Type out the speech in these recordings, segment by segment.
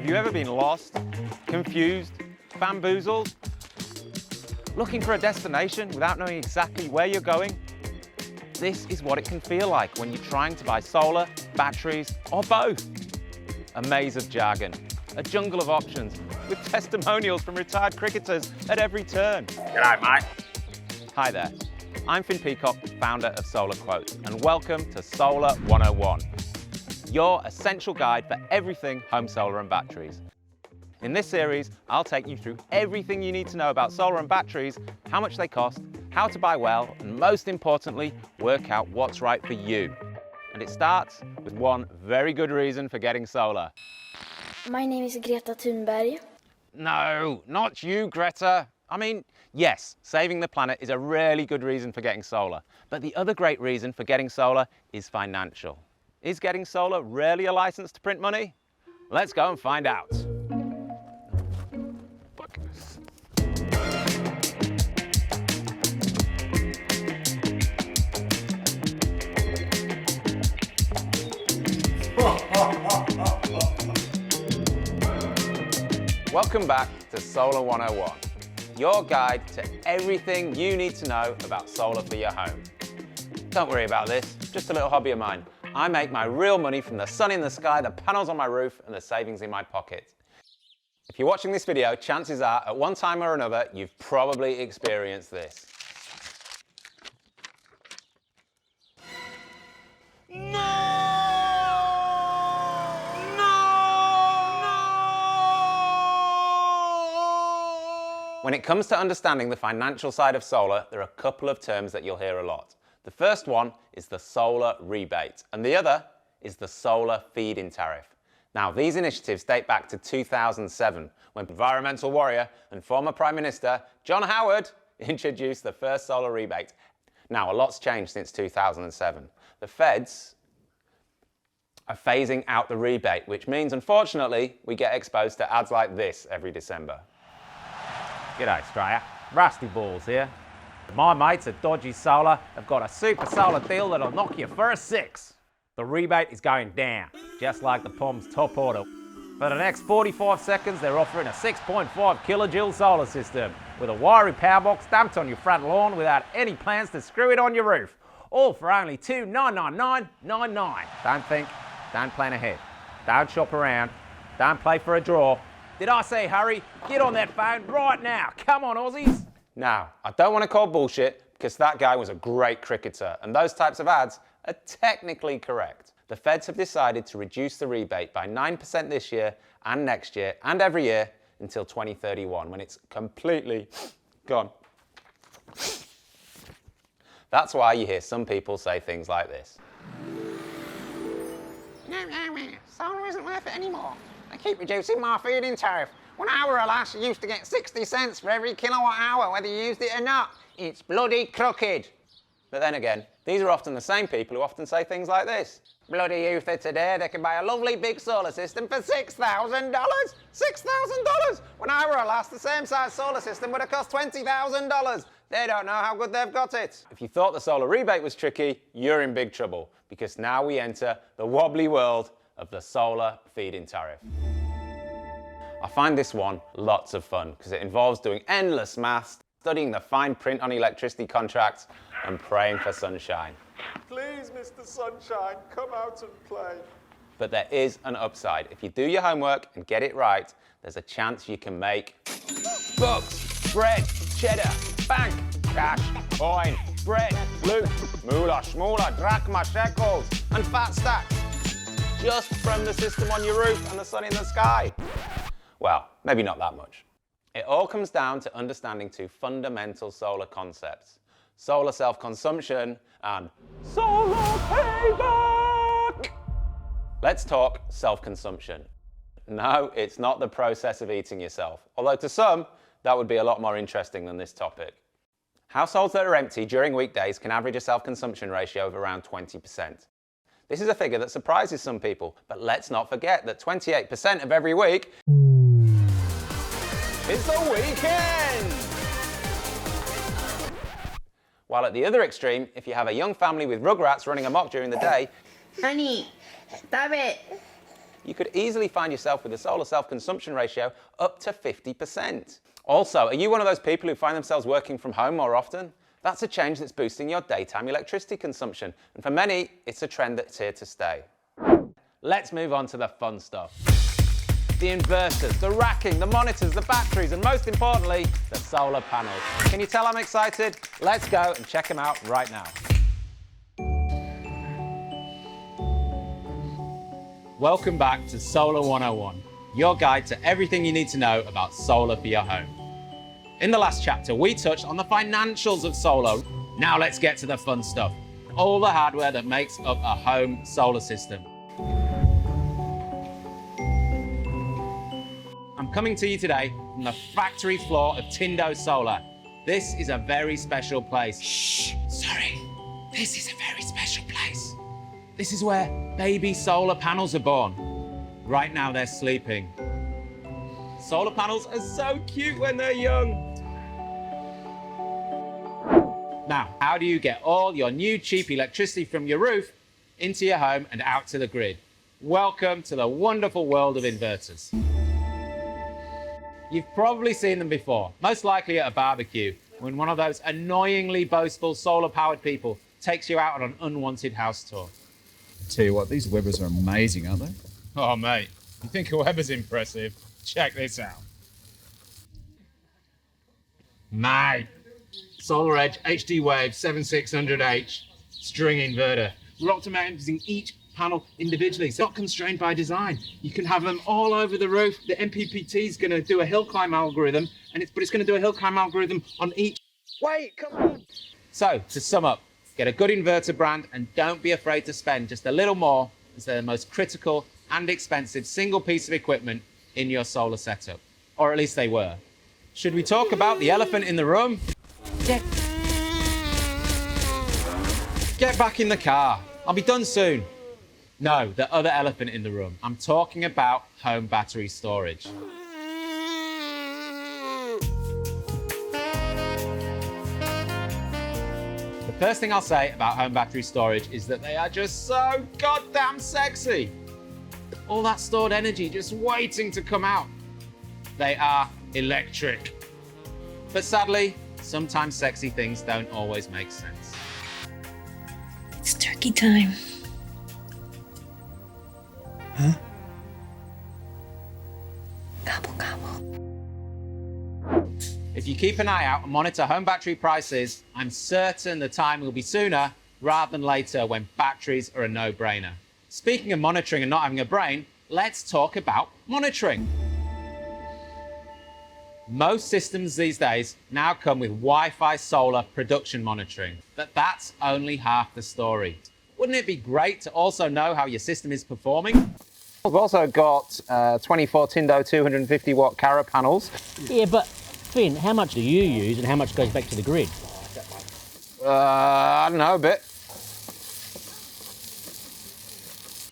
Have you ever been lost, confused, bamboozled? Looking for a destination without knowing exactly where you're going? This is what it can feel like when you're trying to buy solar, batteries, or both. A maze of jargon, a jungle of options, with testimonials from retired cricketers at every turn. G'day, mate. Hi there, I'm Finn Peacock, founder of Solar Quotes, and welcome to Solar 101, your essential guide for everything home solar and batteries. In this series, I'll take you through everything you need to know about solar and batteries, how much they cost, how to buy well, and most importantly, work out what's right for you. And it starts with one very good reason for getting solar. My name is Greta Thunberg. No, not you, Greta. I mean, yes, saving the planet is a really good reason for getting solar. But the other great reason for getting solar is financial. Is getting solar really a license to print money? Let's go and find out. Welcome back to Solar 101, your guide to everything you need to know about solar for your home. Don't worry about this, just a little hobby of mine. I make my real money from the sun in the sky, the panels on my roof, and the savings in my pocket. If you're watching this video, chances are, at one time or another, you've probably experienced this. When it comes to understanding the financial side of solar, there are a couple of terms that you'll hear a lot. The first one is the solar rebate, and the other is the solar feed-in tariff. Now, these initiatives date back to 2007, when environmental warrior and former Prime Minister John Howard introduced the first solar rebate. Now, a lot's changed since 2007. The feds are phasing out the rebate, which means, unfortunately, we get exposed to ads like this every December. G'day Australia, Rusty Balls here. My mates at Dodgy Solar have got a super solar deal that'll knock you for a six. The rebate is going down, just like the POM's top order. For the next 45 seconds, they're offering a 6.5 kilojoule solar system with a wiry power box dumped on your front lawn without any plans to screw it on your roof. All for only $2,999.99. Don't think, don't plan ahead. Don't shop around, don't play for a draw. Did I say hurry? Get on that phone right now. Come on, Aussies. Now, I don't want to call bullshit because that guy was a great cricketer and those types of ads are technically correct. The feds have decided to reduce the rebate by 9% this year and next year and every year until 2031 when it's completely gone. That's why you hear some people say things like this. No, solar isn't worth it anymore. They keep reducing my feed-in tariff. When I were a lass, you used to get 60 cents for every kilowatt hour, whether you used it or not. It's bloody crooked. But then again, these are often the same people who often say things like this. Bloody youth of today, they can buy a lovely big solar system for $6,000. $6,000! When I were a lass, the same size solar system would have cost $20,000. They don't know how good they've got it. If you thought the solar rebate was tricky, you're in big trouble, because now we enter the wobbly world of the solar feed-in tariff. I find this one lots of fun because it involves doing endless maths, studying the fine print on electricity contracts, and praying for sunshine. Please, Mr. Sunshine, come out and play. But there is an upside. If you do your homework and get it right, there's a chance you can make bucks, bread, cheddar, bank, cash, coin, bread, loot, moolah, shmoolah, drachma, shekels, and fat stacks. Just from the system on your roof and the sun in the sky. Well, maybe not that much. It all comes down to understanding two fundamental solar concepts: solar self-consumption and solar payback. Let's talk self-consumption. No, it's not the process of eating yourself, although to some, that would be a lot more interesting than this topic. Households that are empty during weekdays can average a self-consumption ratio of around 20%. This is a figure that surprises some people, but let's not forget that 28% of every week is the weekend! While at the other extreme, if you have a young family with rugrats running amok during the day, Honey, stop it. you could easily find yourself with a solar self-consumption ratio up to 50%. Also, are you one of those people who find themselves working from home more often? That's a change that's boosting your daytime electricity consumption, and for many, it's a trend that's here to stay. Let's move on to the fun stuff. The inverters, the racking, the monitors, the batteries, and most importantly, the solar panels. Can you tell I'm excited? Let's go and check them out right now. Welcome back to Solar 101, your guide to everything you need to know about solar for your home. In the last chapter, we touched on the financials of solar. Now let's get to the fun stuff, all the hardware that makes up a home solar system. I'm coming to you today from the factory floor of Tindo Solar. This is a very special place. Shh, sorry. This is a very special place. This is where baby solar panels are born. Right now they're sleeping. Solar panels are so cute when they're young. Now, how do you get all your new cheap electricity from your roof into your home and out to the grid? Welcome to the wonderful world of inverters. You've probably seen them before, most likely at a barbecue, when one of those annoyingly boastful solar-powered people takes you out on an unwanted house tour. Tell you what, these Webbers are amazing, aren't they? Oh, mate, you think a Weber's impressive? Check this out. Mate, Solar Edge HD Wave 7600H string inverter. We're optimizing each panel individually. It's not constrained by design. You can have them all over the roof. The MPPT is going to do a hill climb algorithm, but it's going to do a hill climb algorithm on each. Wait, come on. So, to sum up, get a good inverter brand and don't be afraid to spend just a little more, as they're the most critical and expensive single piece of equipment in your solar setup. Or at least they were. Should we talk about the elephant in the room? Get back in the car. I'll be done soon. No, the other elephant in the room. I'm talking about home battery storage. The first thing I'll say about home battery storage is that they are just so goddamn sexy. All that stored energy just waiting to come out. They are electric. But sadly, sometimes sexy things don't always make sense. It's turkey time. Huh? Gobble, gobble. If you keep an eye out and monitor home battery prices, I'm certain the time will be sooner rather than later when batteries are a no-brainer. Speaking of monitoring and not having a brain, let's talk about monitoring. Most systems these days now come with Wi-Fi solar production monitoring, but that's only half the story. Wouldn't it be great to also know how your system is performing? We've also got 24 Tindo 250 watt Cara panels. Yeah, but Finn, how much do you use and how much goes back to the grid? I don't know, a bit.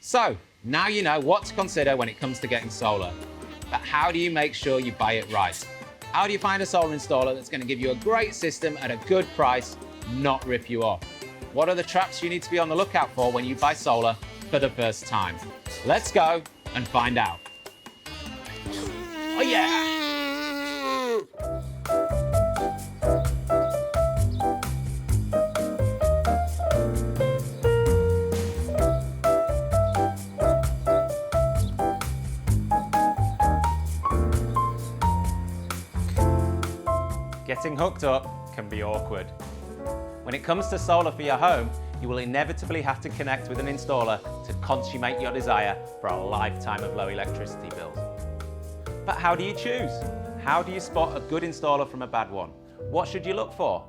So, now you know what to consider when it comes to getting solar. But how do you make sure you buy it right? How do you find a solar installer that's going to give you a great system at a good price, not rip you off? What are the traps you need to be on the lookout for when you buy solar for the first time? Let's go and find out. Oh yeah! Getting hooked up can be awkward. When it comes to solar for your home, you will inevitably have to connect with an installer to consummate your desire for a lifetime of low electricity bills. But how do you choose? How do you spot a good installer from a bad one? What should you look for?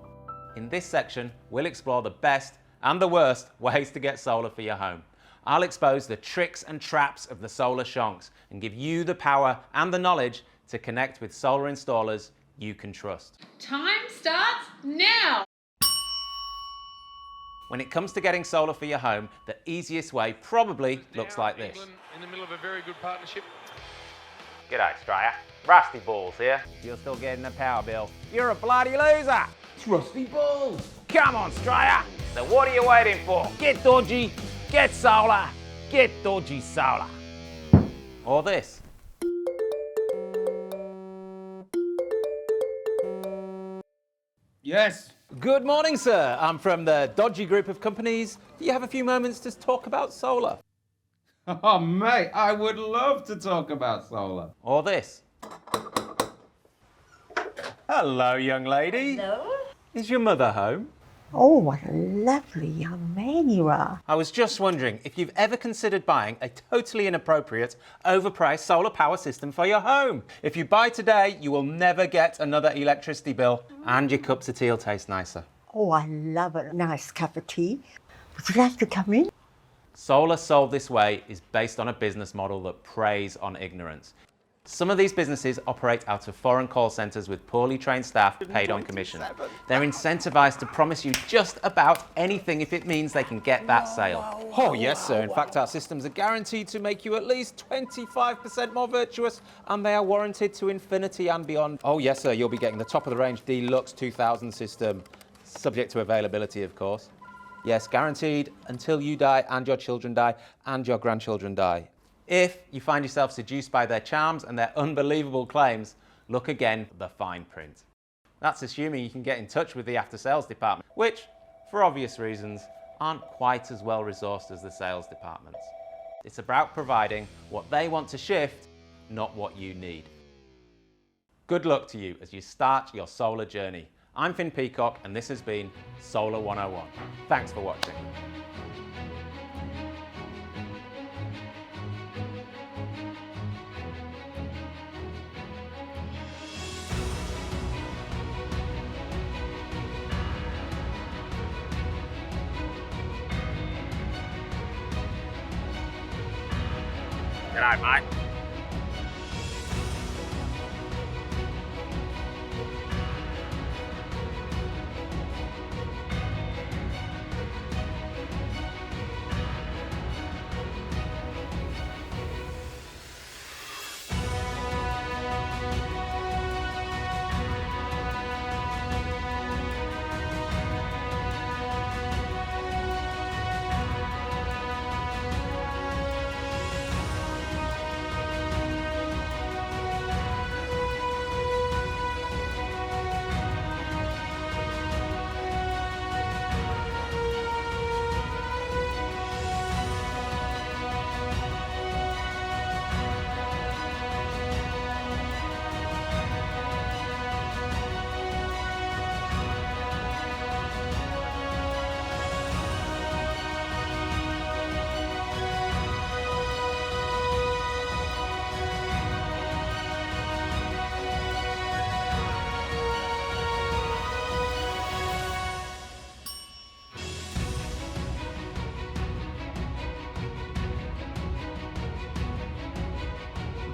In this section, we'll explore the best and the worst ways to get solar for your home. I'll expose the tricks and traps of the solar shonks and give you the power and the knowledge to connect with solar installers you can trust. Time starts now! When it comes to getting solar for your home, the easiest way probably looks like this. In the middle of a very good partnership. G'day, Straya. Rusty Balls here. You're still getting a power bill. You're a bloody loser. It's Rusty Balls. Come on, Straya. So what are you waiting for? Get dodgy, get solar, get dodgy solar. Or this. Yes. Good morning, sir. I'm from the Dodgy Group of companies. Do you have a few moments to talk about solar? Oh, mate, I would love to talk about solar. Or this. Hello, young lady. Hello? Is your mother home? Oh, what a lovely young man you are. I was just wondering if you've ever considered buying a totally inappropriate, overpriced solar power system for your home. If you buy today, you will never get another electricity bill and your cups of tea will taste nicer. Oh, I love a nice cup of tea. Would you like to come in? Solar Sold This Way is based on a business model that preys on ignorance. Some of these businesses operate out of foreign call centres with poorly trained staff paid on commission. They're incentivized to promise you just about anything if it means they can get that sale. Oh yes, sir. In fact, our systems are guaranteed to make you at least 25% more virtuous, and they are warranted to infinity and beyond. Oh yes, sir. You'll be getting the top of the range Deluxe 2000 system, subject to availability, of course. Yes, guaranteed until you die and your children die and your grandchildren die. If you find yourself seduced by their charms and their unbelievable claims, look again at the fine print. That's assuming you can get in touch with the after sales department, which, for obvious reasons, aren't quite as well resourced as the sales departments. It's about providing what they want to shift, not what you need. Good luck to you as you start your solar journey. I'm Finn Peacock and this has been Solar 101. Thanks for watching. G'day, mate.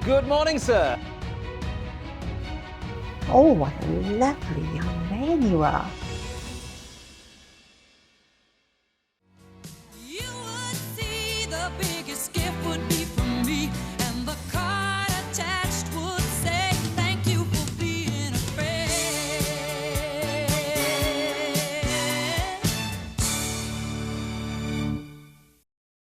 Good morning, sir. Oh, what a lovely young man you are.